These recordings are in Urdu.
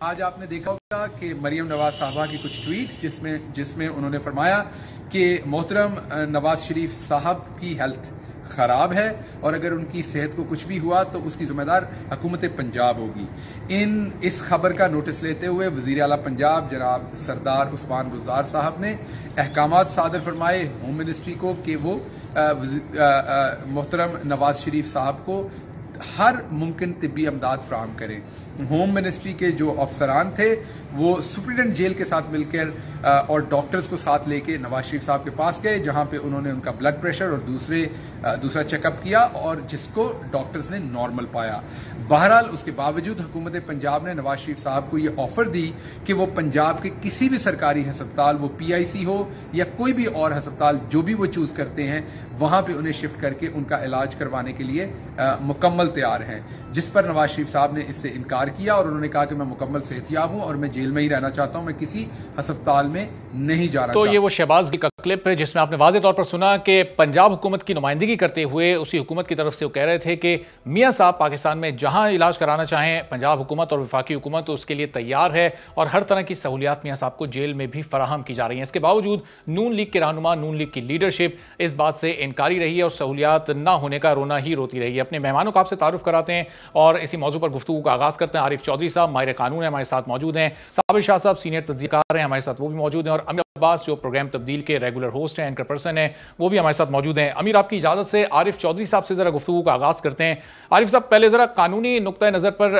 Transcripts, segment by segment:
آج آپ نے دیکھا ہوگا کہ مریم نواز صاحبہ کی کچھ ٹویٹس جس میں انہوں نے فرمایا کہ محترم نواز شریف صاحب کی ہیلتھ خراب ہے اور اگر ان کی صحت کو کچھ بھی ہوا تو اس کی ذمہ دار حکومت پنجاب ہوگی۔ اس خبر کا نوٹس لیتے ہوئے وزیر اعلیٰ پنجاب جناب سردار عثمان بزدار صاحب نے احکامات صادر فرمائے ہوم منسٹری کو کہ وہ محترم نواز شریف صاحب کو ہر ممکن طبی امداد فراہم کریں۔ ہوم منسٹری کے جو افسران تھے وہ سپرنٹینڈنٹ جیل کے ساتھ مل کر اور ڈاکٹرز کو ساتھ لے کے نواز شریف صاحب کے پاس گئے، جہاں پہ انہوں نے ان کا بلڈ پریشر اور دوسرا چیک اپ کیا اور جس کو ڈاکٹرز نے نارمل پایا۔ بہرحال اس کے باوجود حکومت پنجاب نے نواز شریف صاحب کو یہ آفر دی کہ وہ پنجاب کے کسی بھی سرکاری ہسپتال، وہ PIC ہو یا کوئی بھی اور ہسپتال جو بھی وہ چوز کرتے ہیں، وہاں پہ انہیں شفٹ کر کے ان کا علاج کروانے کے لیے مکمل تیار ہیں، جس پر نواز شریف صاحب نے اس سے انکار کیا اور انہوں نے کہا کہ میں مکمل صحت یاب ہوں اور میں جیل میں ہی رہنا چاہتا ہوں، میں کسی ہسپتال میں نہیں جانا چاہتا۔ تو یہ وہ شہباز کا کلپ ہے جس میں آپ نے واضح طور پر سنا کہ پنجاب حکومت کی نمائندگی کرتے ہوئے اسی حکومت کی طرف سے وہ کہہ رہے تھے کہ میاں صاحب پاکستان میں جہاں علاج کرانا چاہیں پنجاب حکومت اور وفاقی حکومت اس کے لیے تیار ہے اور ہر طرح کی سہولیات میاں صاحب کو جیل میں بھی فراہم کی جا رہی ہیں۔ اس کے باوجود نون لیگ کے رہنما، نون لیگ کی لیڈرشپ اس بات سے انکاری رہی ہے اور سہولیات نہ ہونے کا رونا ہی روتی رہی ہے۔ اپنے مہمانوں کو آپ سے تعارف کراتے ہیں اور اسی موضوع پر گفتگو کا آغاز کرتے ہیں۔ عارف چودھری صاحب ماہر قانون ہیں، ہمارے ساتھ موجود ہیں۔ صابر شاہ صاحب سینئر تجزیہ کار ہیں، ہمارے ساتھ وہ بھی موجود ہیں، اور امیر عباس جو پروگرام تبدیل کے ریگولر ہوسٹ ہیں، اینکر پرسن ہیں، وہ بھی ہمارے ساتھ موجود ہیں۔ امیر، آپ کی اجازت سے عارف چودھری صاحب سے ذرا گفتگو کا آغاز کرتے ہیں۔ عارف صاحب، پہلے ذرا قانونی نقطہ نظر پر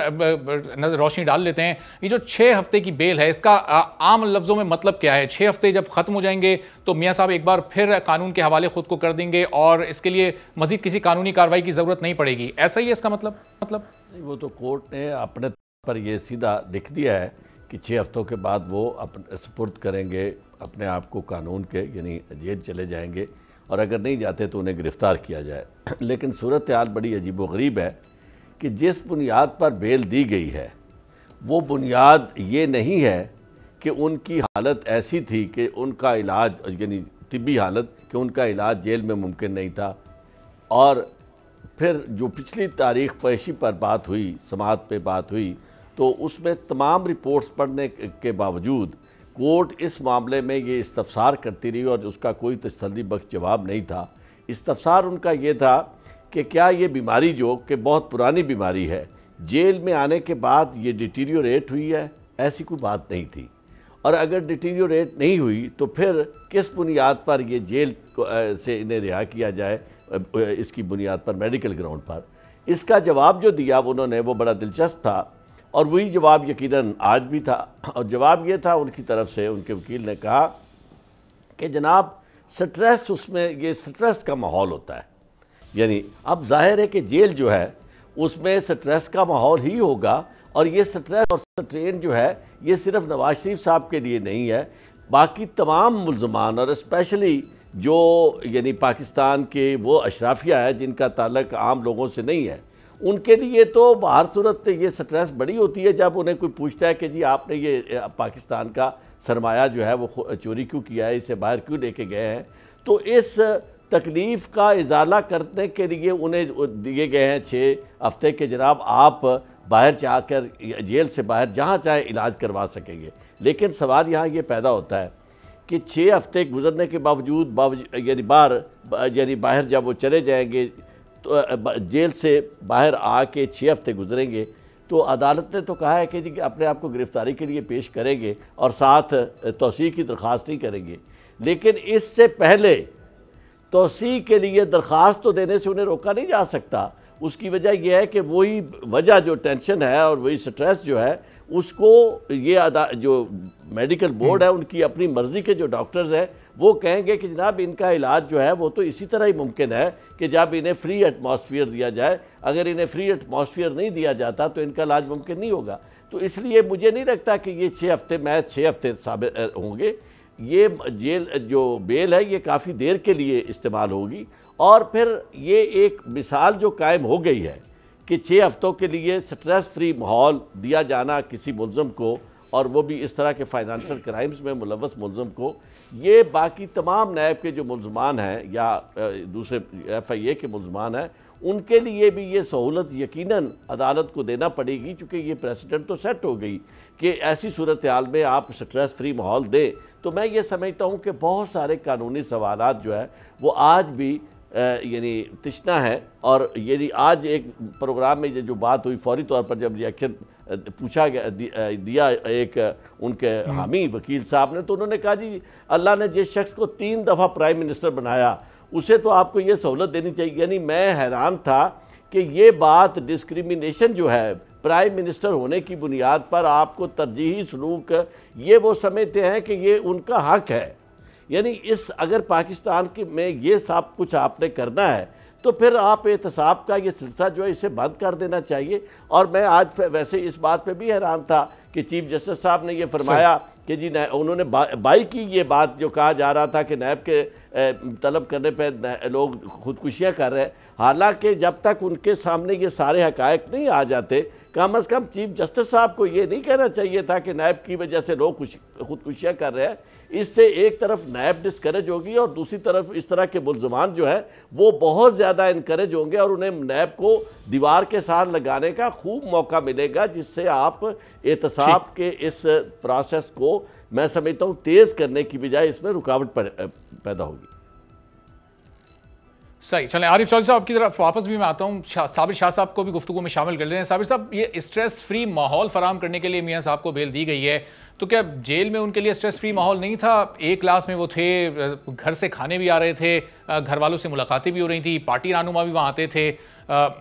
روشنی ڈال لیتے ہیں۔ یہ جو 6 ہفتے کی بیل ہے، اس کا عام لفظوں میں مطلب کیا ہے؟ 6 ہفتے جب ختم ہو جائیں گے تو میاں صاحب ایک بار پھر قانون کے حوالے خود کو کر دیں گے اور اس کے لیے مزید کسی قانونی کارروائی کی ضرورت نہیں پڑے گی، ایسا ہی ہے اس کا مطلب؟ وہ تو کورٹ نے اپنے پر یہ سیدھا لکھ دیا ہے کہ 6 ہفتوں کے بعد وہ سپرد کریں گے اپنے آپ کو قانون کے، یعنی جیل چلے جائیں گے اور اگر نہیں جاتے تو انہیں گرفتار کیا جائے۔ لیکن صورتحال بڑی عجیب و غریب ہے کہ جس بنیاد پر بیل دی گئی ہے وہ بنیاد یہ نہیں ہے کہ ان کی حالت ایسی تھی کہ ان کا علاج، یعنی طبی حالت کہ ان کا علاج جیل میں ممکن نہیں تھا، اور پھر جو پچھلی تاریخ پیشی پر بات ہوئی، سماعت پہ بات ہوئی، تو اس میں تمام رپورٹس پڑھنے کے باوجود کورٹ اس معاملے میں یہ استفسار کرتی رہی اور اس کا کوئی تسلی بخش جواب نہیں تھا۔ استفسار ان کا یہ تھا کہ کیا یہ بیماری جو کہ بہت پرانی بیماری ہے، جیل میں آنے کے بعد یہ ڈیٹیریوریٹ ہوئی ہے؟ ایسی کوئی بات نہیں تھی، اور اگر ڈیٹیریوریٹ نہیں ہوئی تو پھر کس بنیاد پر یہ جیل سے انہیں رہا کیا جائے، اس کی بنیاد پر، میڈیکل گراؤنڈ پر؟ اس کا جواب جو دیا انہوں نے وہ بڑا دلچسپ تھا، اور وہی جواب یقیناً آج بھی تھا، اور جواب یہ تھا ان کی طرف سے، ان کے وکیل نے کہا کہ جناب سٹریس، اس میں یہ سٹریس کا ماحول ہوتا ہے، یعنی اب ظاہر ہے کہ جیل جو ہے اس میں سٹریس کا ماحول ہی ہوگا، اور یہ سٹریس اور سٹرین جو ہے یہ صرف نواز شریف صاحب کے لیے نہیں ہے، باقی تمام ملزمان اور اسپیشلی جو یعنی پاکستان کے وہ اشرافیہ ہے جن کا تعلق عام لوگوں سے نہیں ہے، ان کے لیے تو بہر صورت یہ سٹریس بڑی ہوتی ہے جب انہیں کوئی پوچھتا ہے کہ جی آپ نے یہ پاکستان کا سرمایہ جو ہے وہ چوری کیوں کیا ہے، اسے باہر کیوں لے کے گئے ہیں۔ تو اس تکلیف کا ازالہ کرنے کے لیے انہیں دیے گئے ہیں 6 ہفتے کے جناب آپ باہر جا کر جیل سے باہر جہاں چاہے علاج کروا سکیں گے۔ لیکن سوال یہاں یہ پیدا ہوتا ہے کہ 6 ہفتے گزرنے کے باوجود یعنی باہر جب وہ چلے جائیں گے تو جیل سے باہر آ کے 6 ہفتے گزریں گے تو عدالت نے تو کہا ہے کہ جی اپنے آپ کو گرفتاری کے لیے پیش کریں گے اور ساتھ توسیع کی درخواست نہیں کریں گے، لیکن اس سے پہلے توسیع کے لیے درخواست تو دینے سے انہیں روکا نہیں جا سکتا۔ اس کی وجہ یہ ہے کہ وہی وجہ جو ٹینشن ہے اور وہی سٹریس جو ہے اس کو یہ جو میڈیکل بورڈ ہے ان کی اپنی مرضی کے جو ڈاکٹرز ہیں وہ کہیں گے کہ جناب ان کا علاج جو ہے وہ تو اسی طرح ہی ممکن ہے کہ جب انہیں فری ایٹماسفیئر دیا جائے، اگر انہیں فری ایٹماسفیئر نہیں دیا جاتا تو ان کا علاج ممکن نہیں ہوگا۔ تو اس لیے مجھے نہیں لگتا کہ یہ 6 ہفتے محض 6 ہفتے ثابت ہوں گے، یہ جیل جو بیل ہے یہ کافی دیر کے لیے استعمال ہوگی، اور پھر یہ ایک مثال جو قائم ہو گئی ہے کہ 6 ہفتوں کے لیے سٹریس فری ماحول دیا جانا کسی ملزم کو، اور وہ بھی اس طرح کے فائنانشل کرائمز میں ملوث ملزم کو، یہ باقی تمام نیب کے جو ملزمان ہیں یا دوسرے FIA کے ملزمان ہیں ان کے لیے بھی یہ سہولت یقیناً عدالت کو دینا پڑے گی، چونکہ یہ پریسیڈنٹ تو سیٹ ہو گئی۔ کہ ایسی صورتحال میں آپ سٹریس فری ماحول دیں، تو میں یہ سمجھتا ہوں کہ بہت سارے قانونی سوالات جو ہے وہ آج بھی یعنی تشنا ہے. اور یعنی آج ایک پروگرام میں جو بات ہوئی، فوری طور پر جب ریئیکشن پوچھا گیا دیا ایک ان کے حامی وکیل صاحب نے، تو انہوں نے کہا جی اللہ نے جس شخص کو 3 دفعہ پرائم منسٹر بنایا اسے تو آپ کو یہ سہولت دینی چاہیے. یعنی میں حیران تھا کہ یہ بات ڈسکریمنیشن جو ہے پرائم منسٹر ہونے کی بنیاد پر آپ کو ترجیحی سلوک، یہ وہ سمجھتے ہیں کہ یہ ان کا حق ہے. یعنی اگر پاکستان میں یہ سب کچھ آپ نے کرنا ہے تو پھر آپ احتساب کا یہ سلسلہ جو ہے اسے بند کر دینا چاہیے. اور میں آج ویسے اس بات پہ بھی حیران تھا کہ چیف جسٹس صاحب نے یہ فرمایا کہ جی انہوں نے بائی کی یہ بات جو کہا جا رہا تھا کہ نیب کے طلب کرنے پہ لوگ خودکشیاں کر رہے ہیں، حالانکہ جب تک ان کے سامنے یہ سارے حقائق نہیں آ جاتے، کم از کم چیف جسٹس صاحب کو یہ نہیں کہنا چاہیے تھا کہ نیب کی وجہ سے لوگ خودکشیاں کر رہے ہیں. اس سے ایک طرف نیب ڈسکریج ہوگی اور دوسری طرف اس طرح کے ملزمان جو ہیں وہ بہت زیادہ انکریج ہوں گے، اور انہیں نیب کو دیوار کے ساتھ لگانے کا خوب موقع ملے گا، جس سے آپ احتساب کے اس پروسیس کو میں سمجھتا ہوں تیز کرنے کی بجائے اس میں رکاوٹ پیدا ہوگی. صحیح. چلیں عارف چودھری صاحب کی طرف واپس بھی میں آتا ہوں. صابر شاہ صاحب کو بھی گفتگو میں شامل کر لیں. صابر صاحب، یہ اسٹریس فری ماحول فراہم کرنے کے لیے میاں صاحب کو بیل دی گئی ہے، تو کیا جیل میں ان کے لیے اسٹریس فری ماحول نہیں تھا؟ ایک کلاس میں وہ تھے، گھر سے کھانے بھی آ رہے تھے، گھر والوں سے ملاقاتیں بھی ہو رہی تھیں، پارٹی رہنما بھی وہاں آتے تھے،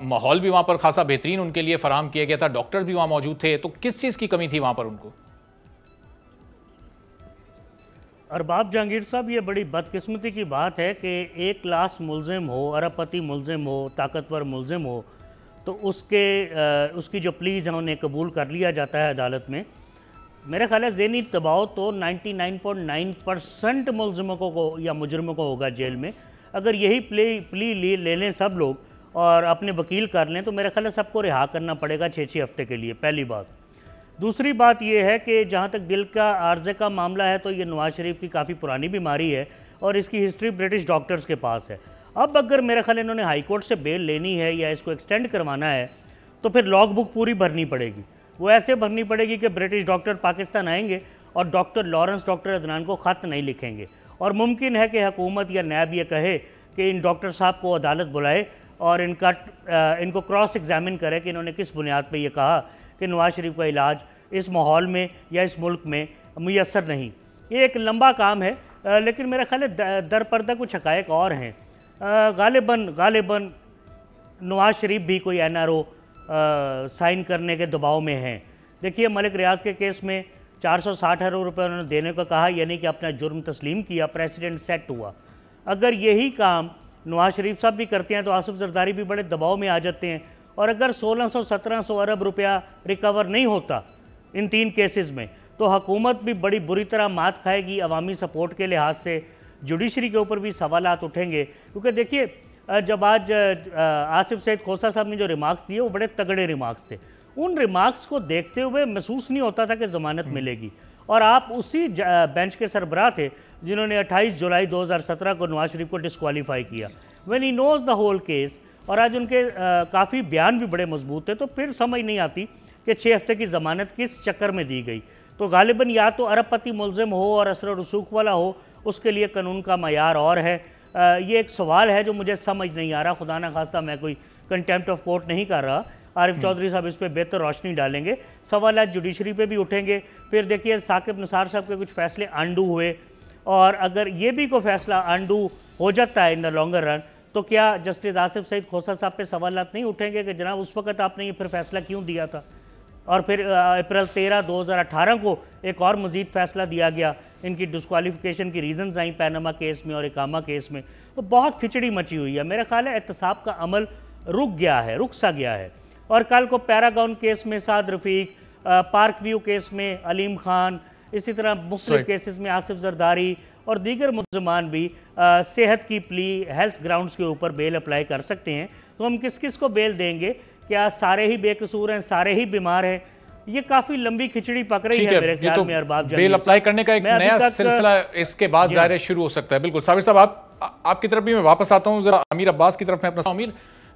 ماحول بھی وہاں پر خاصا بہترین ان کے لیے فراہم کیا گیا تھا، ڈاکٹر بھی وہاں موجود تھے، تو کس چیز کی کمی تھی وہاں پر ان کو؟ ارباب جہانگیر صاحب، یہ بڑی بدقسمتی کی بات ہے کہ ایک کلاس ملزم ہو، ارب پتی ملزم ہو، طاقتور ملزم ہو، تو اس کی جو پلیز ہیں انہیں قبول کر لیا جاتا ہے عدالت میں. میرے خیال ہے ذہنی دباؤ تو 99.9% ملزموں کو یا مجرموں کو ہوگا جیل میں. اگر یہی پلی لے لیں سب لوگ اور اپنے وکیل کر لیں تو میرے خیال ہے سب کو رہا کرنا پڑے گا 6 ہفتے کے لیے. پہلی بات. دوسری بات یہ ہے کہ جہاں تک دل کا عارضے کا معاملہ ہے تو یہ نواز شریف کی کافی پرانی بیماری ہے اور اس کی ہسٹری برٹش ڈاکٹرز کے پاس ہے. اب اگر میرے خیال انہوں نے ہائی کورٹ سے بیل لینی ہے یا اس کو ایکسٹینڈ کروانا ہے تو پھر لاگ بک پوری بھرنی پڑے گی. وہ ایسے بھرنی پڑے گی کہ برٹش ڈاکٹر پاکستان آئیں گے اور ڈاکٹر لارنس ڈاکٹر عدنان کو خط نہیں لکھیں گے. اور ممکن ہے کہ حکومت یا نیب یہ کہے کہ ان ڈاکٹر صاحب کو عدالت بلائے اور ان کو کراس ایگزامن کرے کہ انہوں نے کس بنیاد پہ یہ کہا کہ نواز شریف کا علاج اس ماحول میں یا اس ملک میں میسر نہیں. یہ ایک لمبا کام ہے، لیکن میرا خیال ہے در پردہ کچھ حقائق اور ہیں. غالباً نواز شریف بھی کوئی NRO سائن کرنے کے دباؤ میں ہیں. دیکھیے ملک ریاض کے کیس میں 460 ارب روپے انہوں نے دینے کو کہا، یعنی کہ اپنا جرم تسلیم کیا، پریسیڈنٹ سیٹ ہوا. اگر یہی کام نواز شریف صاحب بھی کرتے ہیں تو آصف زرداری بھی بڑے دباؤ میں آ جاتے ہیں. اور اگر 1600-1700 ارب روپیہ ریکور نہیں ہوتا ان 3 کیسز میں تو حکومت بھی بڑی بری طرح مات کھائے گی. عوامی سپورٹ کے لحاظ سے جوڈیشری کے اوپر بھی سوالات اٹھیں گے، کیونکہ دیکھیے جب آج آصف سعید کھوسہ صاحب نے جو ریمارکس دیے وہ بڑے تگڑے ریمارکس تھے. ان ریمارکس کو دیکھتے ہوئے محسوس نہیں ہوتا تھا کہ ضمانت ملے گی. اور آپ اسی بینچ کے سربراہ تھے جنہوں نے 28 جولائی 2017 کو نواز شریف کو ڈسکوالیفائی کیا. when he knows the whole case. اور آج ان کے کافی بیان بھی بڑے مضبوط تھے، تو پھر سمجھ نہیں آتی کہ 6 ہفتے کی ضمانت کس چکر میں دی گئی. تو غالباً یا تو ارب پتی ملزم ہو اور اثر و رسوخ والا ہو، اس کے لیے قانون کا معیار اور ہے. یہ ایک سوال ہے جو مجھے سمجھ نہیں آ رہا. خدا نہ خواستہ میں کوئی کنٹیمپٹ آف کورٹ نہیں کر رہا. عارف چودھری صاحب اس پہ بہتر روشنی ڈالیں گے. سوالات جوڈیشری پہ بھی اٹھیں گے. پھر دیکھیے ثاقب نثار صاحب کے کچھ فیصلے انڈو ہوئے، اور اگر یہ بھی کوئی فیصلہ انڈو ہو جاتا ہے ان دا لانگر رن تو کیا جسٹس آصف سعید کھوسہ صاحب پہ سوالات نہیں اٹھیں گے کہ جناب اس وقت آپ نے یہ پھر فیصلہ کیوں دیا تھا؟ اور پھر اپریل 13 2018 کو ایک اور مزید فیصلہ دیا گیا. ان کی ڈسکوالیفیکیشن کی ریزنز آئیں پیناما کیس میں اور اقامہ کیس میں. تو بہت کھچڑی مچی ہوئی ہے. میرا خیال ہے احتساب کا عمل رک سا گیا ہے. اور کل کو پیراگون کیس میں سعد رفیق، پارک ویو کیس میں علیم خان، اسی طرح مختلف کیسز میں آصف زرداری اور دیگر ملزمان بھی صحت کی پلی ہیلتھ گراؤنڈز کے اوپر بیل اپلائی کر سکتے ہیں. تو ہم کس کو بیل دیں گے؟ کیا سارے ہی بے قصور ہیں، سارے ہی بیمار ہیں؟ یہ کافی لمبی کھچڑی پک رہی ہے میرے خیال میں. ارباب جہانگیر، بیل اپلائی کرنے کا ایک نیا سلسلہ اس کے بعد ظاہر شروع ہو سکتا ہے. بالکل صابر صاحب، آپ کی طرف بھی میں واپس آتا ہوں. ذرا امیر عباس کی طرف میں اپنا امیر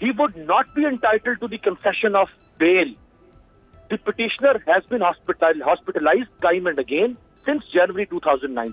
he would not be entitled to the concession of bail. The petitioner has been hospitalized time and again since January 2009.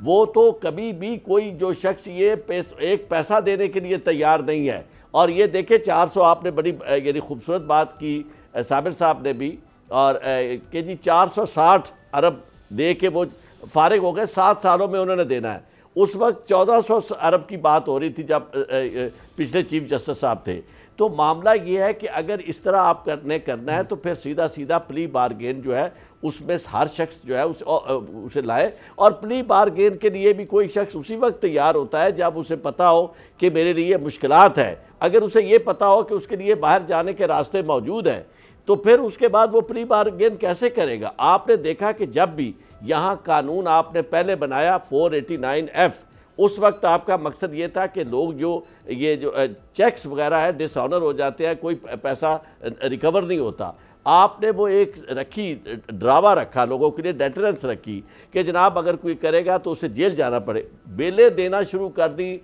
وہ تو کبھی بھی کوئی جو شخص یہ ایک پیسہ دینے کے لیے تیار نہیں ہے. اور یہ دیکھیں 400 آپ نے بڑی یعنی خوبصورت بات کی صابر صاحب نے بھی, اور کہ جی 460 ارب دے کے وہ فارغ ہو گئے, 7 سالوں میں انہوں نے دینا ہے. اس وقت 1400 ارب کی بات ہو رہی تھی جب پچھلے چیف جسٹس صاحب تھے. تو معاملہ یہ ہے کہ اگر اس طرح آپ کرنا ہے تو پھر سیدھا پلی بارگین جو ہے اس میں ہر شخص جو ہے اسے لائے, اور پلی بارگین کے لیے بھی کوئی شخص اسی وقت تیار ہوتا ہے جب اسے پتا ہو کہ میرے لیے مشکلات ہے. اگر اسے یہ پتا ہو کہ اس کے لیے باہر جانے کے راستے موجود ہیں تو پھر اس کے بعد وہ پلی بارگین کیسے کرے گا؟ آپ نے دیکھا کہ جب بھی یہاں قانون آپ نے پہلے بنایا 489F, اس وقت آپ کا مقصد یہ تھا کہ لوگ یہ جو چیکس وغیرہ ہے ڈس آنر ہو جاتے ہیں, کوئی پیسہ ریکور نہیں ہوتا. آپ نے وہ ایک رکھی ڈراوا رکھا لوگوں کے لیے, ڈیٹرنس رکھی کہ جناب اگر کوئی کرے گا تو اسے جیل جانا پڑے. بیلیں دینا شروع کر دی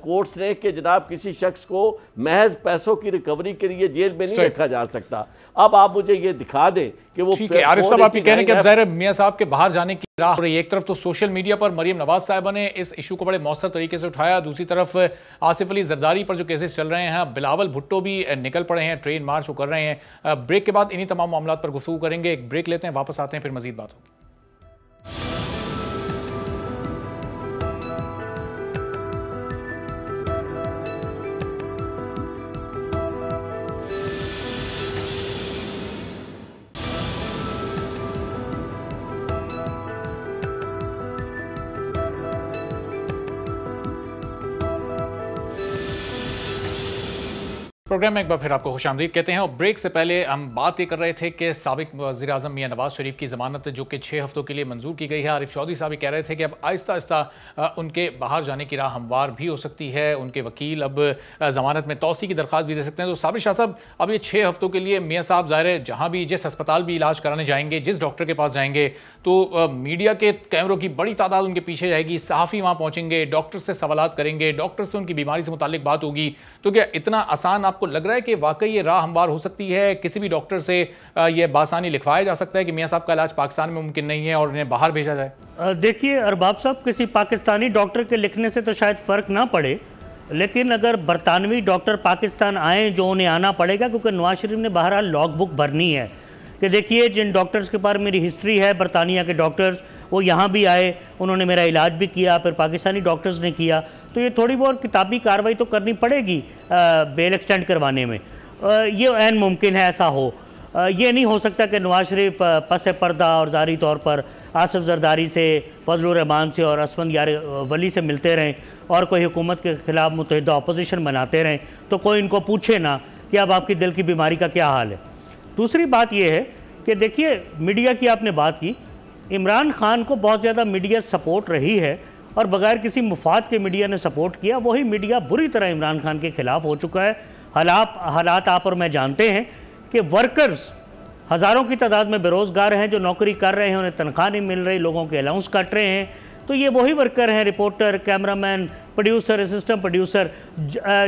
کورٹس نے کہ جناب کسی شخص کو محض پیسوں کی ریکوری کے لیے جیل میں نہیں رکھا جا سکتا. اب آپ مجھے یہ دکھا دیں کہ وہ ٹھیک ہے. عارف صاحب آپ یہ کہنے کہ ظاہر میاں صاحب کے باہر جانے کی راہ ہو رہی ہے. ایک طرف تو سوشل میڈیا پر مریم نواز صاحبہ نے اس ایشو کو بڑے مؤثر طریقے سے اٹھایا, دوسری طرف آصف علی زرداری پر جو کیسز چل رہے ہیں, بلاول بھٹو بھی نکل پڑے ہیں, ٹرین مارچ وہ کر رہے ہیں. بریک کے بعد انہی تمام معاملات پر گفتگو کریں گے. ایک بریک لیتے ہیں, واپس آتے ہیں, پھر مزید بات ہوگی. پروگرام میں ایک بار پھر آپ کو خوش آمدید کہتے ہیں. اور بریک سے پہلے ہم بات یہ کر رہے تھے کہ سابق وزیر اعظم میاں نواز شریف کی ضمانت جو کہ 6 ہفتوں کے لیے منظور کی گئی ہے, عارف چودھری صاحب یہ کہہ رہے تھے کہ اب آہستہ آہستہ ان کے باہر جانے کی راہ ہموار بھی ہو سکتی ہے. ان کے وکیل اب ضمانت میں توسیع کی درخواست بھی دے سکتے ہیں. تو صابر شاہ صاحب, اب یہ 6 ہفتوں کے لیے میاں صاحب ظاہر ہے جہاں بھی جس ہسپتال بھی علاج کرانے جائیں گے, جس ڈاکٹر کے پاس جائیں گے, تو میڈیا کے کیمروں کی بڑی تعداد ان کے پیچھے جائے گی, صحافی وہاں پہنچیں گے, ڈاکٹر سے سوالات کریں گے, ڈاکٹر سے ان کی بیماری سے متعلق بات ہوگی. تو کیا اتنا آسان آپ کو لگ رہا ہے کہ واقعی یہ راہ ہموار ہو سکتی ہے؟ کسی بھی ڈاکٹر سے یہ بآسانی لکھوایا جا سکتا ہے کہ میاں صاحب کا علاج پاکستان میں ممکن نہیں ہے اور انہیں باہر بھیجا جائے؟ دیکھیے ارباب صاحب, کسی پاکستانی ڈاکٹر کے لکھنے سے تو شاید فرق نہ پڑے, لیکن اگر برطانوی ڈاکٹر پاکستان آئیں جو انہیں آنا پڑے گا, کیونکہ نواز شریف نے بہرحال لاگ بک بھرنی ہے کہ دیکھیے جن ڈاکٹرز کے پاس میری ہسٹری ہے, برطانیہ کے ڈاکٹرز وہ یہاں بھی آئے, انہوں نے میرا علاج بھی کیا, پھر پاکستانی ڈاکٹرز نے کیا, تو یہ تھوڑی بہت کتابی کارروائی تو کرنی پڑے گی بیل ایکسٹینڈ کروانے میں. یہ عین ممکن ہے ایسا ہو. یہ نہیں ہو سکتا کہ نواز شریف پس پردہ اور ظاہری طور پر آصف زرداری سے, فضل الرحمان سے اور اسفند یار ولی سے ملتے رہیں اور کوئی حکومت کے خلاف متحدہ اپوزیشن بناتے رہیں, تو کوئی ان کو پوچھے نہ کہ اب آپ کی دل کی بیماری کا کیا حال ہے. دوسری بات یہ ہے کہ دیکھیے میڈیا کی آپ نے بات کی, عمران خان کو بہت زیادہ میڈیا سپورٹ رہی ہے اور بغیر کسی مفاد کے میڈیا نے سپورٹ کیا. وہی میڈیا بری طرح عمران خان کے خلاف ہو چکا ہے. حالات آپ اور میں جانتے ہیں کہ ورکرز ہزاروں کی تعداد میں بے روزگار ہیں, جو نوکری کر رہے ہیں انہیں تنخواہ نہیں مل رہی, لوگوں کے الاؤنس کٹ رہے ہیں. تو یہ وہی ورکر ہیں, reporter, cameraman, producer, assistant producer,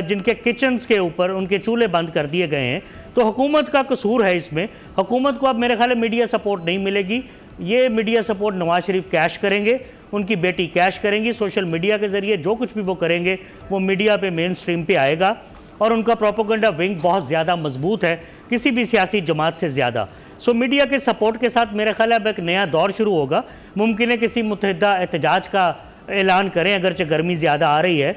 جن کے کچنز کے اوپر ان کے چولہے بند کر دیے گئے ہیں. تو حکومت کا قصور ہے اس میں. حکومت کو اب میرے خیال میں میڈیا سپورٹ نہیں ملے گی. یہ media support Nawaz Sharif cash کریں گے, ان کی بیٹی کیش کریں گی. سوشل میڈیا کے ذریعے جو کچھ بھی وہ کریں گے وہ میڈیا پہ مین سٹریم پہ آئے گا, اور ان کا پروپیگنڈا ونگ بہت زیادہ مضبوط ہے کسی بھی سیاسی جماعت سے زیادہ. سو میڈیا کے سپورٹ کے ساتھ میرے خیال ہے اب ایک نیا دور شروع ہوگا. ممکن ہے کسی متحدہ احتجاج کا اعلان کریں, اگرچہ گرمی زیادہ آ رہی ہے,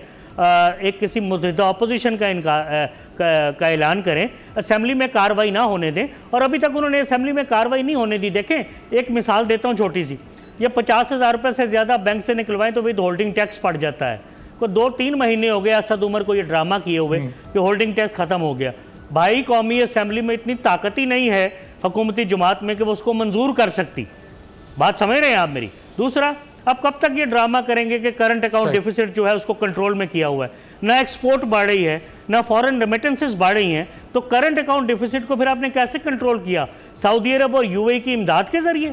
ایک کسی متحدہ اپوزیشن کا اعلان کریں, اسمبلی میں کارروائی نہ ہونے دیں. اور ابھی تک انہوں نے اسمبلی میں کارروائی نہیں ہونے دی. دیکھیں ایک مثال دیتا ہوں چھوٹی سی, یہ 50,000 روپے سے زیادہ بینک سے نکلوائیں تو ود ہولڈنگ ٹیکس پڑ جاتا ہے. کو 2-3 مہینے ہو گیا اسد عمر کو یہ ڈرامہ کیے ہوئے کہ ہولڈنگ ٹیکس ختم ہو گیا. بھائی قومی اسمبلی میں اتنی طاقت ہی نہیں ہے حکومتی جماعت میں کہ وہ اس کو منظور کر سکتی. بات سمجھ رہے ہیں آپ میری؟ دوسرا, اب کب تک یہ ڈرامہ کریں گے کہ کرنٹ اکاؤنٹ ڈیفیسٹ جو ہے اس کو کنٹرول میں کیا ہوا ہے, نہ ایکسپورٹ بڑھ رہی ہے, نہ فورن ریمیٹنسز بڑھ رہی ہیں, تو کرنٹ اکاؤنٹ ڈیفیسٹ کو پھر آپ نے کیسے کنٹرول کیا؟ سعودی عرب اور UAE کی امداد کے ذریعے.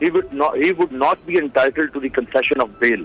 he would not be entitled to the concession of bail।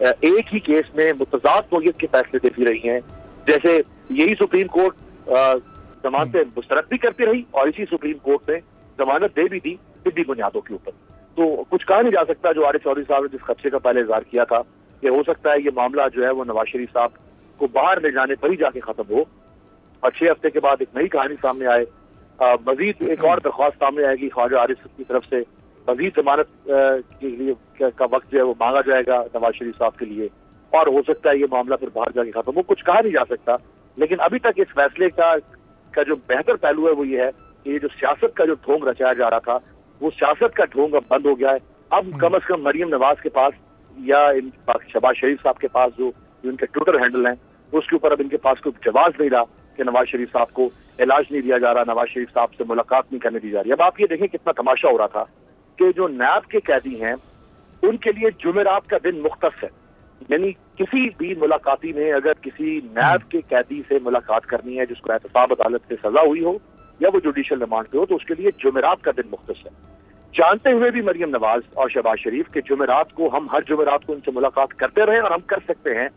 ایک ہی کیس میں متضاد نوعیت کے فیصلے دیتی رہی ہیں. جیسے یہی سپریم کورٹ ضمانتیں مسترد بھی کرتی رہی اور اسی سپریم کورٹ نے ضمانت دے بھی دی طبی بنیادوں کے اوپر. تو کچھ کہا نہیں جا سکتا. جو عارف چودھری صاحب نے جس خدشے کا پہلے اظہار کیا تھا کہ ہو سکتا ہے یہ معاملہ جو ہے وہ نواز شریف صاحب کو باہر لے جانے پر ہی جا کے ختم ہو اور 6 ہفتے کے بعد ایک نئی کہانی سامنے آئے. مزید ایک اور درخواست سامنے آئے گی خواجہ عارف کی طرف سے, مزید ضمانت کے لیے کا وقت جو ہے وہ مانگا جائے گا نواز شریف صاحب کے لیے اور ہو سکتا ہے یہ معاملہ پھر باہر جا کے ختم ہو. کچھ کہا نہیں جا سکتا, لیکن ابھی تک اس فیصلے کا جو بہتر پہلو ہے وہ یہ ہے کہ یہ جو سیاست کا جو ڈھونگ رچایا جا رہا تھا وہ سیاست کا ڈھونگ اب بند ہو گیا ہے. اب کم از کم مریم نواز کے پاس یا شہباز شریف صاحب کے پاس جو ان کے ٹویٹر ہینڈل ہیں اس کے اوپر اب ان کے پاس کوئی جواز نہیں رہا کہ نواز شریف صاحب کو علاج نہیں دیا جا رہا, نواز شریف صاحب سے ملاقات نہیں کرنے دی جا رہی. اب آپ یہ دیکھیں کتنا تماشا ہو رہا تھا کہ جو نیب کے قیدی ہیں ان کے لیے جمعرات کا دن مختص ہے. یعنی کسی بھی ملاقاتی نے اگر کسی نیب کے قیدی سے ملاقات کرنی ہے جس کو احتساب عدالت سے سزا ہوئی ہو یا وہ جوڈیشل ریمانڈ پہ ہو تو اس کے لیے جمعرات کا دن مختص ہے. جانتے ہوئے بھی مریم نواز اور شہباز شریف کے جمعرات کو ہم ہر جمعرات کو ان سے ملاقات کرتے رہے اور ہم کر سکتے ہیں.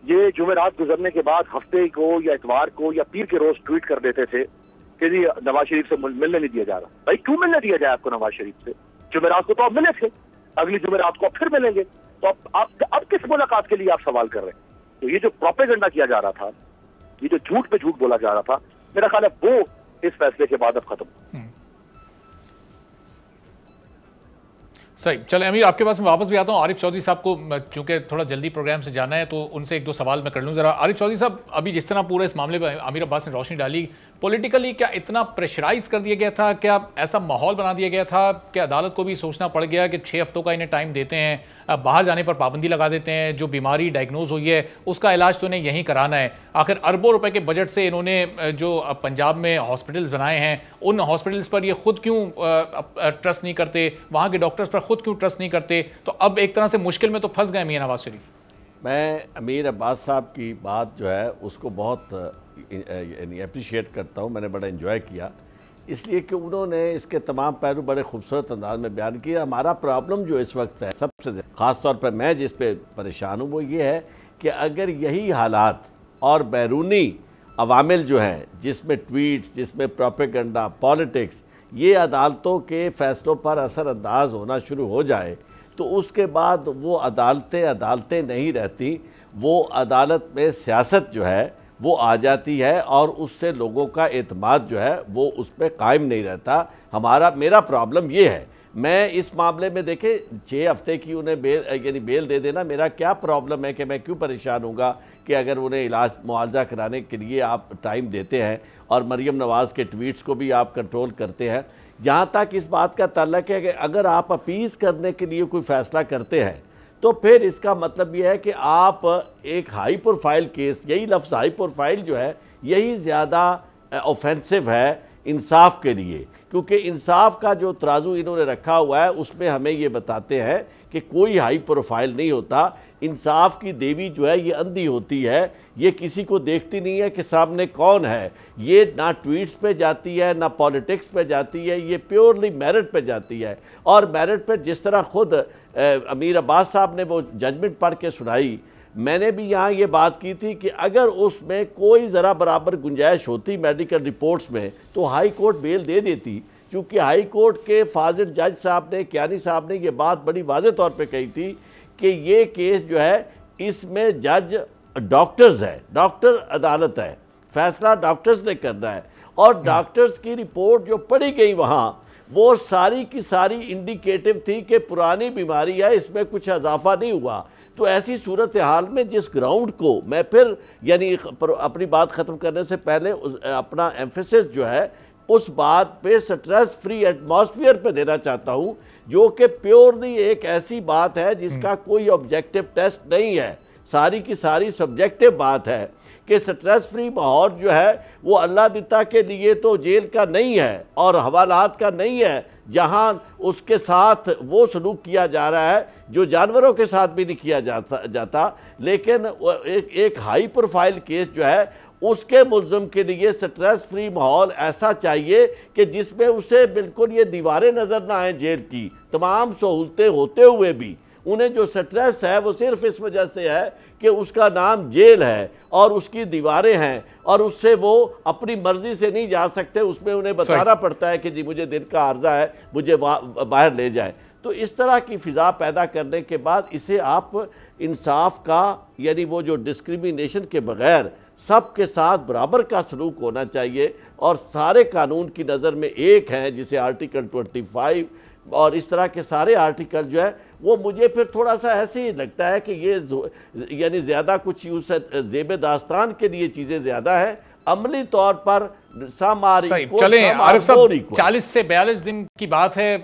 یہ جمعرات گزرنے کے بعد ہفتے کو یا اتوار کو یا پیر کے روز ٹویٹ کر دیتے تھے کہ جی نواز شریف سے ملنے نہیں دیا جا رہا. بھائی کیوں ملنے دیا جائے آپ کو نواز شریف سے؟ جمعرات کو تو آپ ملے تھے, اگلی جمعرات کو آپ پھر ملیں گے, تو اب کس ملاقات کے لیے آپ سوال کر رہے ہیں؟ تو یہ جو پروپیگنڈا کیا جا رہا تھا, یہ جو جھوٹ پہ جھوٹ بولا جا رہا تھا, میرا خیال ہے وہ اس فیصلے کے بعد اب ختم. صحیح. چلیں امیر آپ کے پاس میں واپس بھی آتا ہوں. عارف چودھری صاحب کو چونکہ تھوڑا جلدی پروگرام سے جانا ہے تو ان سے 1-2 سوال میں کر لوں ذرا. عارف چودھری صاحب, ابھی جس طرح پورے اس معاملے پہ امیر عباس نے روشنی ڈالی, پولیٹیکلی کیا اتنا پریشرائز کر دیا گیا تھا, کیا ایسا ماحول بنا دیا گیا تھا کہ عدالت کو بھی سوچنا پڑ گیا کہ 6 ہفتوں کا انہیں ٹائم دیتے ہیں, باہر جانے پر پابندی لگا دیتے ہیں, جو بیماری ڈائگنوز ہوئی ہے اس کا علاج تو انہیں یہیں کرانا ہے. آخر اربوں روپے کے بجٹ سے انہوں نے جو پنجاب میں ہاسپٹلز بنائے ہیں ان ہاسپٹلز پر یہ خود کیوں ٹرسٹ نہیں کرتے, وہاں کے ڈاکٹرز پر خود کیوں ٹرسٹ نہیں کرتے؟ تو اب ایک طرح سے مشکل میں تو پھنس گئے میاں نواز شریف. میں امیر عباس صاحب کی بات جو ہے اس کو بہت یعنی اپریشیٹ کرتا ہوں, میں نے بڑا انجوائے کیا اس لیے کہ انہوں نے اس کے تمام پہلو بڑے خوبصورت انداز میں بیان کیا. ہمارا پرابلم جو اس وقت ہے سب سے خاص طور پر میں جس پہ پریشان ہوں وہ یہ ہے کہ اگر یہی حالات اور بیرونی عوامل جو ہیں جس میں ٹویٹس, جس میں پروپیگنڈا, پالیٹکس, یہ عدالتوں کے فیصلوں پر اثر انداز ہونا شروع ہو جائے تو اس کے بعد وہ عدالتیں نہیں رہتی, وہ عدالت میں سیاست جو ہے وہ آ جاتی ہے اور اس سے لوگوں کا اعتماد جو ہے وہ اس پہ قائم نہیں رہتا. میرا پرابلم یہ ہے. میں اس معاملے میں دیکھیں 6 ہفتے کی انہیں بیل دے دینا, میرا کیا پرابلم ہے کہ میں کیوں پریشان ہوں گا کہ اگر انہیں علاج معالجہ کرانے کے لیے آپ ٹائم دیتے ہیں اور مریم نواز کے ٹویٹس کو بھی آپ کنٹرول کرتے ہیں. جہاں تک اس بات کا تعلق ہے کہ اگر آپ اپیز کرنے کے لیے کوئی فیصلہ کرتے ہیں تو پھر اس کا مطلب یہ ہے کہ آپ ایک ہائی پروفائل کیس, یہی لفظ ہائی پروفائل جو ہے یہی زیادہ اوفینسو ہے انصاف کے لیے, کیونکہ انصاف کا جو ترازو انہوں نے رکھا ہوا ہے اس میں ہمیں یہ بتاتے ہیں کہ کوئی ہائی پروفائل نہیں ہوتا. انصاف کی دیوی جو ہے یہ اندھی ہوتی ہے, یہ کسی کو دیکھتی نہیں ہے کہ سامنے کون ہے. یہ نہ ٹویٹس پہ جاتی ہے نہ پالیٹکس پہ جاتی ہے, یہ پیورلی میرٹ پہ جاتی ہے. اور میرٹ پہ جس طرح خود امیر عباس صاحب نے وہ ججمنٹ پڑھ کے سنائی, میں نے بھی یہاں یہ بات کی تھی کہ اگر اس میں کوئی ذرا برابر گنجائش ہوتی میڈیکل رپورٹس میں تو ہائی کورٹ بیل دے دیتی, کیونکہ ہائی کورٹ کے فاضل جج صاحب نے, کیانی صاحب نے یہ بات بڑی واضح طور پہ کہی تھی کہ یہ کیس جو ہے اس میں جج ڈاکٹرز ہے, ڈاکٹر عدالت ہے, فیصلہ ڈاکٹرز نے کرنا ہے. اور ڈاکٹرز کی رپورٹ جو پڑھی گئی وہاں وہ ساری کی ساری انڈیکیٹو تھی کہ پرانی بیماری ہے, اس میں کچھ اضافہ نہیں ہوا. تو ایسی صورتحال میں جس گراؤنڈ کو میں پھر یعنی اپنی بات ختم کرنے سے پہلے اپنا ایمفیسس جو ہے اس بات پہ سٹریس فری ایٹماسفیئر پہ دینا چاہتا ہوں جو کہ پیورلی ایک ایسی بات ہے جس کا کوئی آبجیکٹیو ٹیسٹ نہیں ہے, ساری کی ساری سبجیکٹیو بات ہے کہ سٹریس فری ماحول جو ہے وہ اللہ دیتا کے لیے تو جیل کا نہیں ہے اور حوالات کا نہیں ہے جہاں اس کے ساتھ وہ سلوک کیا جا رہا ہے جو جانوروں کے ساتھ بھی نہیں کیا جاتا. لیکن ایک ہائی پروفائل کیس جو ہے اس کے ملزم کے لیے سٹریس فری ماحول ایسا چاہیے کہ جس میں اسے بالکل یہ دیواریں نظر نہ آئیں جیل کی, تمام سہولتیں ہوتے ہوئے بھی انہیں جو سٹریس ہے وہ صرف اس وجہ سے ہے کہ اس کا نام جیل ہے اور اس کی دیواریں ہیں اور اس سے وہ اپنی مرضی سے نہیں جا سکتے، اس میں انہیں بتانا پڑتا ہے کہ جی مجھے دل کا عارضہ ہے، مجھے باہر لے جائیں۔ تو اس طرح کی فضا پیدا کرنے کے بعد اسے آپ انصاف کا، یعنی وہ جو ڈسکریمنیشن کے بغیر سب کے ساتھ برابر کا سلوک ہونا چاہیے، اور سارے قانون کی نظر میں ایک ہیں، جسے آرٹیکل 25 اور اس طرح کے سارے آرٹیکل جو ہے وہ مجھے پھر تھوڑا سا ایسے ہی لگتا ہے کہ یہ یعنی زیادہ کچھ یوں زیب داستان کے لیے چیزیں زیادہ ہیں، عملی طور پر چلیں عارف صاحب 40 سے 42 دن کی بات ہے،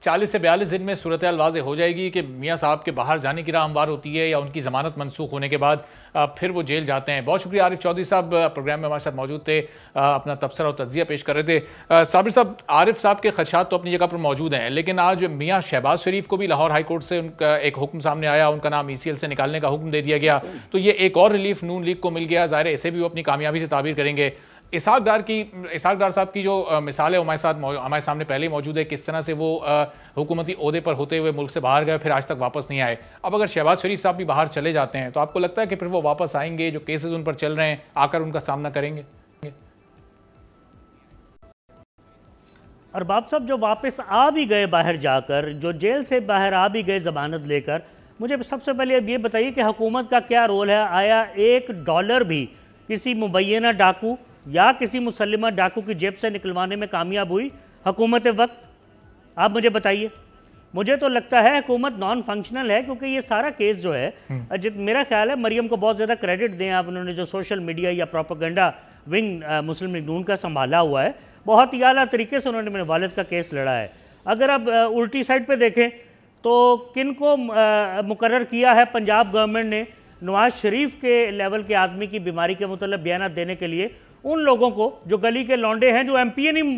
40 سے 42 دن میں صورتحال واضح ہو جائے گی کہ میاں صاحب کے باہر جانے کی راہ ہموار ہوتی ہے یا ان کی ضمانت منسوخ ہونے کے بعد پھر وہ جیل جاتے ہیں۔ بہت شکریہ عارف چودھری صاحب، پروگرام میں ہمارے ساتھ موجود تھے، اپنا تبصرہ اور تجزیہ پیش کر رہے تھے۔ صابر صاحب، عارف صاحب کے خدشات تو اپنی جگہ پر موجود ہیں، لیکن آج میاں شہباز شریف کو بھی لاہور ہائی کورٹ سے ان کا ایک حکم سامنے آیا، ان کا نام ECL سے نکالنے کا حکم دے دیا گیا، تو یہ ایک اور ریلیف نون لیگ کو مل گیا، ظاہر ہے اسے بھی وہ اپنی کامیابی سے تعبیر کریں گے۔ اسحاق ڈار صاحب کی جو مثال ہے ہمارے سامنے پہلے ہی موجود ہے، کس طرح سے وہ حکومتی عہدے پر ہوتے ہوئے ملک سے باہر گئے، پھر آج تک واپس نہیں آئے۔ اب اگر شہباز شریف صاحب بھی باہر چلے جاتے ہیں تو آپ کو لگتا ہے کہ پھر وہ واپس آئیں گے، جو کیسز ان پر چل رہے ہیں آ کر ان کا سامنا کریں گے؟ ارباب صاحب جو واپس آ بھی گئے باہر جا کر، جو جیل سے باہر آ بھی گئے ضمانت لے کر، مجھے سب سے پہلے اب یہ بتائیے کہ حکومت کا کیا رول ہے؟ آیا $1 بھی کسی مبینہ ڈاکو یا کسی مسلمہ ڈاکو کی جیب سے نکلوانے میں کامیاب ہوئی حکومت وقت؟ آپ مجھے بتائیے۔ مجھے تو لگتا ہے حکومت نان فنکشنل ہے، کیونکہ یہ سارا کیس جو ہے، میرا خیال ہے مریم کو بہت زیادہ کریڈٹ دیں آپ، انہوں نے جو سوشل میڈیا یا پروپیگنڈا ونگ مسلم لیگ نون کا سنبھالا ہوا ہے، بہت ہی اعلیٰ طریقے سے انہوں نے میرے والد کا کیس لڑا ہے۔ اگر آپ الٹی سائڈ پہ دیکھیں تو کن کو مقرر کیا ہے پنجاب گورنمنٹ نے نواز شریف کے لیول کے آدمی کی بیماری کے متعلق بیانات دینے کے لیے؟ ان لوگوں کو جو گلی کے لونڈے ہیں، جو MP نہیں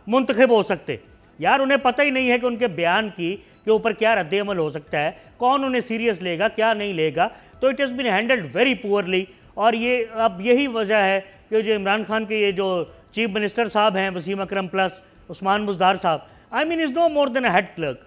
منتخب ہو سکتے، یار انہیں پتہ ہی نہیں ہے کہ ان کے بیان کے اوپر کیا رد عمل ہو سکتا ہے، کون انہیں سیریس لے گا، کیا نہیں لے گا۔ تو it has been handled very poorly, اور یہ اب یہی وجہ ہے کہ جو عمران خان کے یہ جو چیف منسٹر صاحب ہیں، وسیم اکرم پلس عثمان بزدار صاحب، از نو مور دین اے ہیڈ کلرک۔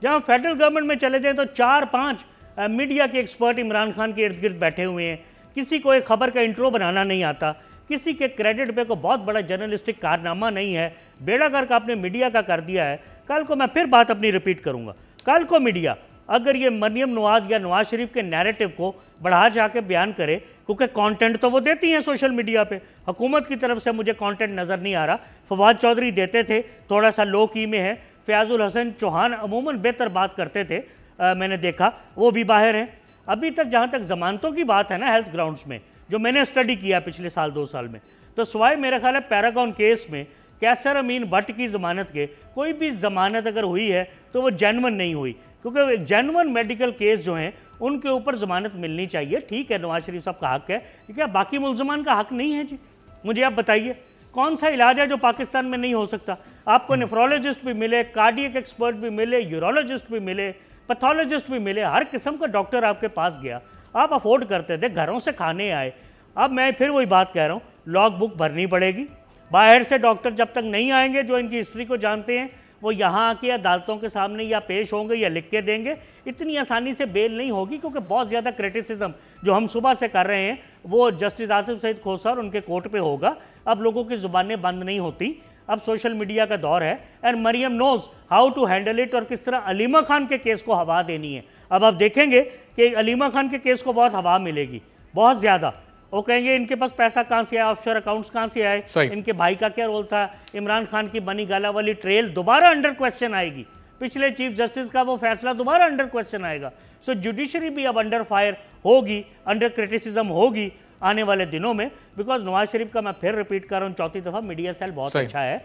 جہاں فیڈرل گورنمنٹ میں چلے جائیں تو 4-5 میڈیا کے ایکسپرٹ عمران خان کے ارد گرد بیٹھے ہوئے ہیں، کسی کو ایک خبر کا انٹرو بنانا نہیں آتا، کسی کے کریڈٹ پہ کو بہت بڑا جرنلسٹک کارنامہ نہیں ہے، بیڑا گرک آپ نے میڈیا کا کر دیا ہے۔ کل کو میں پھر بات اپنی ریپیٹ کروں گا، کل کو میڈیا اگر یہ مریم نواز یا نواز شریف کے نیریٹو کو بڑھا جا کے بیان کرے، کیونکہ کانٹینٹ تو وہ دیتی ہیں سوشل میڈیا پہ، حکومت کی طرف سے مجھے کانٹینٹ نظر نہیں آ رہا۔ فواد چودھری دیتے تھے، تھوڑا سا لو کی میں ہے، فیاض الحسن چوہان عموماً بہتر بات کرتے تھے، میں نے دیکھا وہ بھی باہر ہیں۔ ابھی تک جہاں تک ضمانتوں کی بات ہے نا ہیلتھ گراؤنڈز میں، جو میں نے اسٹڈی کیا پچھلے سال 2 سال میں، تو سوائے میرا خیال ہے پیراگون کیس میں کیسر امین بٹ کی ضمانت کے، کوئی بھی ضمانت اگر ہوئی ہے تو وہ جینون نہیں ہوئی، کیونکہ جینون میڈیکل کیس جو ہیں ان کے اوپر ضمانت ملنی چاہیے۔ ٹھیک ہے نواز شریف صاحب کا حق ہے، کیا باقی ملزمان کا حق نہیں ہے؟ جی مجھے آپ بتائیے کون سا علاج ہے جو پاکستان میں نہیں ہو سکتا؟ آپ کو نیفرولوجسٹ بھی ملے، کارڈیک ایکسپرٹ بھی ملے، یورولوجسٹ بھی ملے، پیتھولوجسٹ بھی ملے، ہر قسم کا ڈاکٹر آپ کے پاس گیا، آپ افورڈ کرتے تھے، گھروں سے کھانے آئے۔ اب میں پھر وہی بات کہہ رہا ہوں، لاگ بک بھرنی پڑے گی، باہر سے ڈاکٹر جب تک نہیں آئیں گے جو ان کی ہسٹری کو جانتے ہیں، وہ یہاں آ کے عدالتوں کے سامنے یا پیش ہوں گے یا لکھ کے دیں گے، اتنی آسانی سے بیل نہیں ہوگی، کیونکہ بہت زیادہ کریٹیسزم جو ہم صبح سے کر رہے ہیں وہ جسٹس آصف سعید کھوسہ اور ان کے کورٹ پہ ہوگا۔ اب لوگوں کی زبانیں بند نہیں ہوتی، اب سوشل میڈیا کا دور ہے، and Maryam knows how to handle it, اور کس طرح علیمہ خان کے کیس کو ہوا دینی ہے۔ اب آپ دیکھیں گے کہ علیمہ خان کے کیس کو بہت ہوا ملے گی، بہت زیادہ۔ وہ کہیں گے ان کے پاس پیسہ کہاں سے آیا، آف شور اکاؤنٹس کہاں سے آئے، ان کے بھائی کا کیا رول تھا، عمران خان کی بنی گالا والی ٹریل دوبارہ انڈر کویسچن آئے گی، پچھلے چیف جسٹس کا وہ فیصلہ دوبارہ انڈر کویسچن آئے گا۔ سو جوڈیشری بھی اب انڈر فائر ہوگی، انڈر کرٹیسزم ہوگی آنے والے دنوں میں، بیکاز نواز شریف کا میں پھر ریپیٹ کر رہا ہوں 4تھی دفعہ، میڈیا سیل بہت اچھا ہے۔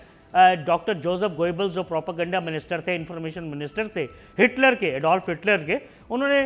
ڈاکٹر جوزف گوئبلز جو پروپیگنڈا منسٹر تھے، انفارمیشن منسٹر تھے ہٹلر کے، ایڈولف ہٹلر کے، انہوں نے